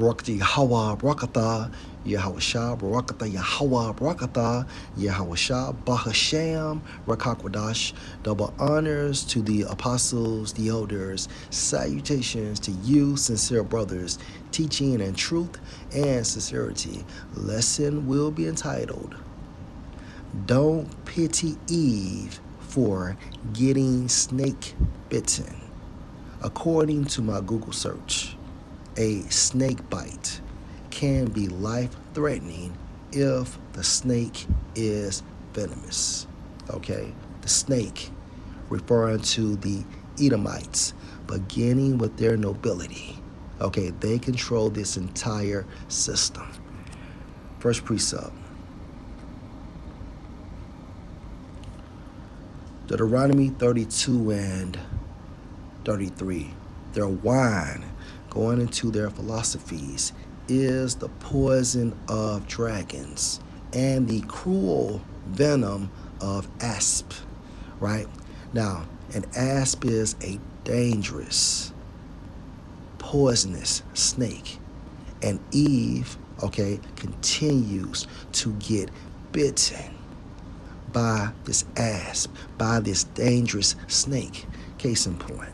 Barakata Yahweh, Barakata Yahweh, Barakata Yahweh, Barakata Yahweh, Bahasham, Rakakwadash. Double honors to the apostles, the elders. Salutations to you, sincere brothers, teaching in truth and sincerity. Lesson will be entitled, Don't Pity Eve for Getting Snake Bitten. According to my Google search, a snake bite can be life-threatening if the snake is venomous. Okay, the snake, referring to the Edomites, beginning with their nobility. Okay, they control this entire system. First precept. Deuteronomy 32 and 33. Their wine, going into their philosophies, is the poison of dragons and the cruel venom of asp. Right? Now, an asp is a dangerous, poisonous snake. And Eve, okay, continues to get bitten by this asp, by this dangerous snake. Case in point.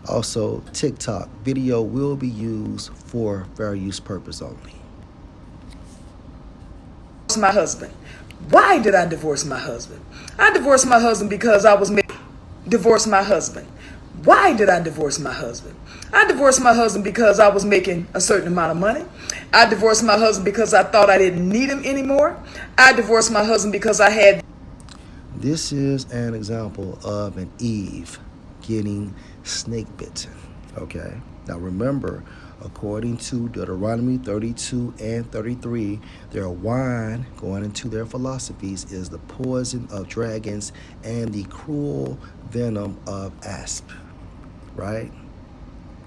Also, TikTok video will be used for fair use purpose only. My husband. Why did I divorce my husband? I divorced my husband because I was divorced my husband. Why did I divorce my husband? I divorced my husband because I was making a certain amount of money. I divorced my husband because I thought I didn't need him anymore. I divorced my husband because I had. This is an example of an Eve getting snake bitten. Okay. Now remember, according to Deuteronomy 32 and 33, their wine, going into their philosophies, is the poison of dragons and the cruel venom of asp. Right?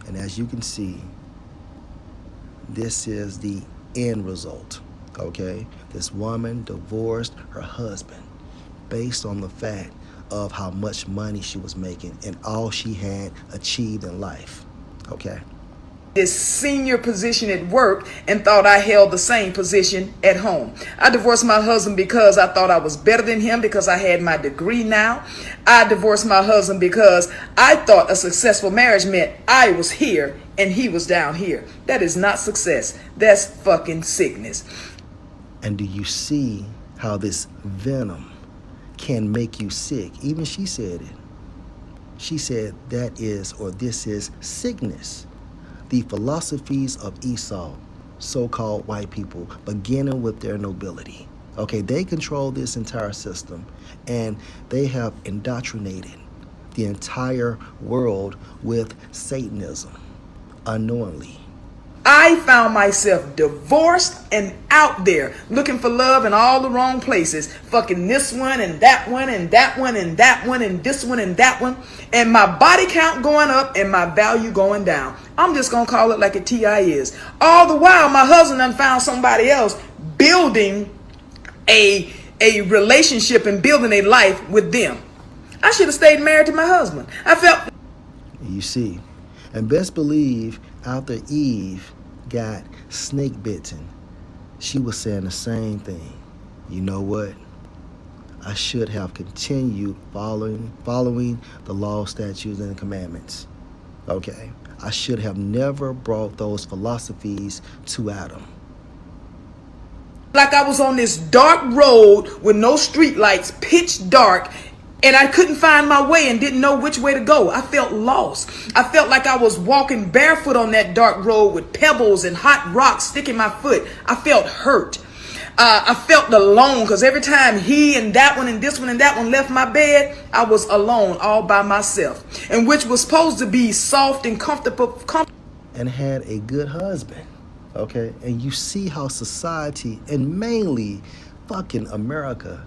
And as you can see, this is the end result. Okay? This woman divorced her husband based on the fact of how much money she was making and all she had achieved in life. Okay? This senior position at work and thought I held the same position at home. I divorced my husband because I thought I was better than him because I had my degree now. I divorced my husband because I thought a successful marriage meant I was here and he was down here. That is not success. That's fucking sickness. And do you see how this venom can make you sick? Even she said it. She said that is, or this is, sickness. The philosophies of Esau, so-called white people, beginning with their nobility. Okay, they control this entire system, and they have indoctrinated the entire world with Satanism unknowingly. I found myself divorced and out there looking for love in all the wrong places. Fucking this one and that one and that one and that one and this one and that one. And my body count going up and my value going down. I'm just going to call it like a TI is. All the while, my husband done found somebody else building a relationship and building a life with them. I should have stayed married to my husband. I felt... You see, and best believe after Eve got snake bitten, she was saying the same thing. You know what? I should have continued following the law, statutes, and commandments. Okay? I should have never brought those philosophies to Adam. Like I was on this dark road with no street lights, pitch dark, and I couldn't find my way and didn't know which way to go. I felt lost. I felt like I was walking barefoot on that dark road with pebbles and hot rocks sticking my foot. I felt hurt. I felt alone because every time he and that one and this one and that one left my bed, I was alone all by myself. And which was supposed to be soft and comfortable. And had a good husband. Okay? And you see how society, and mainly fucking America,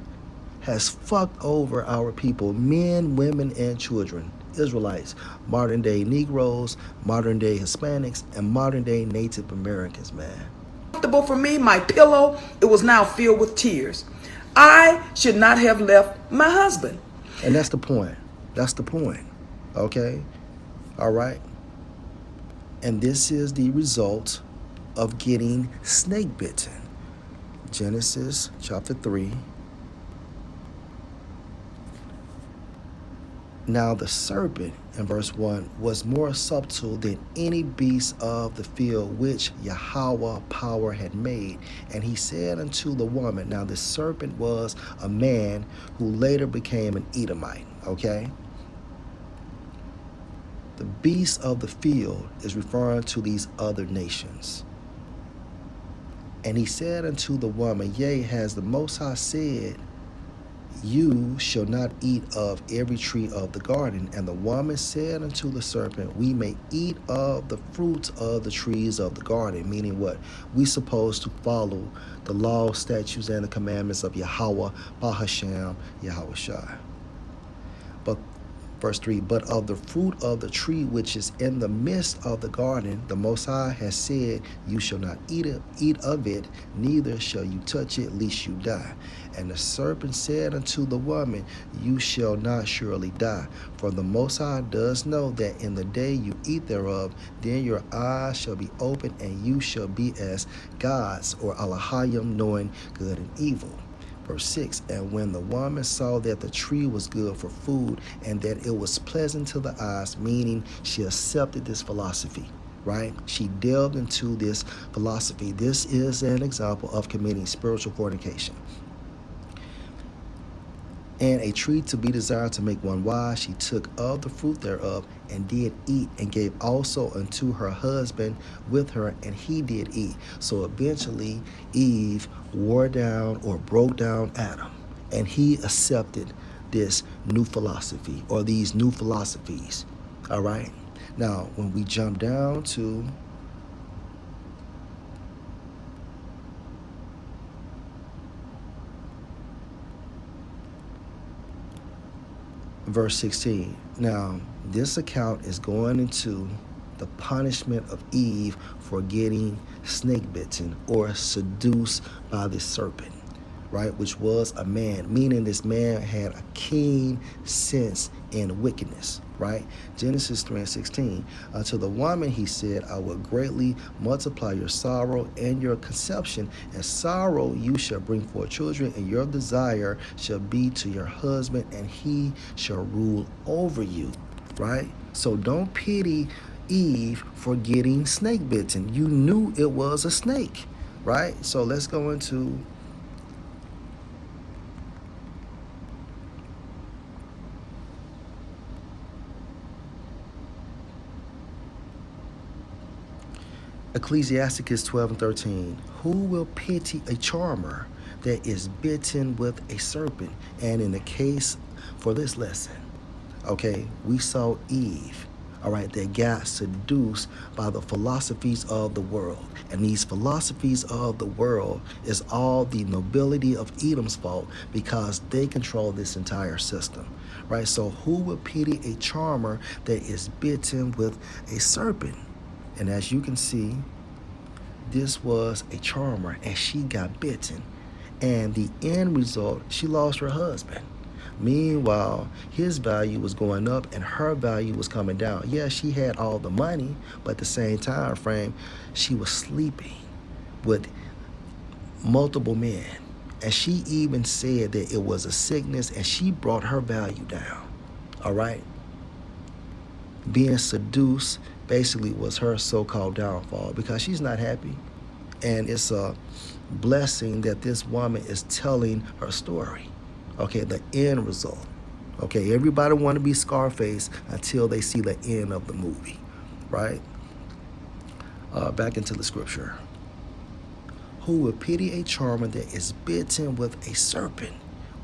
has fucked over our people, men, women, and children, Israelites, modern day Negroes, modern day Hispanics, and modern day Native Americans, man. Comfortable for me, my pillow, it was now filled with tears. I should not have left my husband. And that's the point. That's the point. Okay? All right? And this is the result of getting snake bitten. Genesis chapter 3. Now the serpent, in verse 1, was more subtle than any beast of the field which Yahweh power had made. And he said unto the woman, now the serpent was a man who later became an Edomite. Okay? The beast of the field is referring to these other nations. And he said unto the woman, yea, has the Most High said, you shall not eat of every tree of the garden. And the woman said unto the serpent, we may eat of the fruits of the trees of the garden. Meaning what? We supposed to follow the law, statutes, and the commandments of Yahweh, Bahashem, Yahweh Shai. But verse 3, but of the fruit of the tree which is in the midst of the garden, the Most High has said, you shall not eat of it, neither shall you touch it, lest you die. And the serpent said unto the woman, you shall not surely die. For the Most High does know that in the day you eat thereof, then your eyes shall be opened, and you shall be as gods, or Alahayim, knowing good and evil. Verse 6, and when the woman saw that the tree was good for food, and that it was pleasant to the eyes, meaning she accepted this philosophy, right? She delved into this philosophy. This is an example of committing spiritual fornication. And a tree to be desired to make one wise, she took of the fruit thereof, and did eat, and gave also unto her husband with her, and he did eat. So eventually Eve wore down or broke down Adam, and he accepted this new philosophy, or these new philosophies. All right? Now, when we jump down to verse 16. Now, this account is going into the punishment of Eve for getting snake bitten or seduced by the serpent, right? Which was a man, meaning this man had a keen sense in wickedness, right? Genesis 3:16. Unto the woman he said, I will greatly multiply your sorrow and your conception. And sorrow you shall bring forth children, and your desire shall be to your husband, and he shall rule over you, right? So don't pity Eve for getting snake bitten. You knew it was a snake, right? So let's go into Ecclesiasticus 12:13. Who will pity a charmer that is bitten with a serpent? And in the case for this lesson, okay, we saw Eve, all right, that got seduced by the philosophies of the world. And these philosophies of the world is all the nobility of Edom's fault, because they control this entire system, right? So who will pity a charmer that is bitten with a serpent? And as you can see, this was a charmer, and she got bitten. And the end result, she lost her husband. Meanwhile, his value was going up and her value was coming down. Yeah, she had all the money, but at the same time frame, she was sleeping with multiple men. And she even said that it was a sickness, and she brought her value down. All right? Being seduced basically was her so-called downfall, because she's not happy. And it's a blessing that this woman is telling her story. Okay, the end result. Okay, everybody want to be Scarface until they see the end of the movie, right? Back into the scripture. Who will pity a charmer that is bitten with a serpent,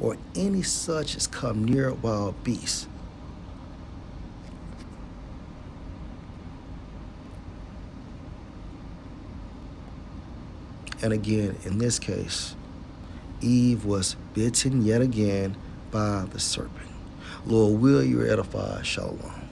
or any such as come near wild beasts? And again, in this case, Eve was bitten yet again by the serpent. Lord, will you edify? Shalom.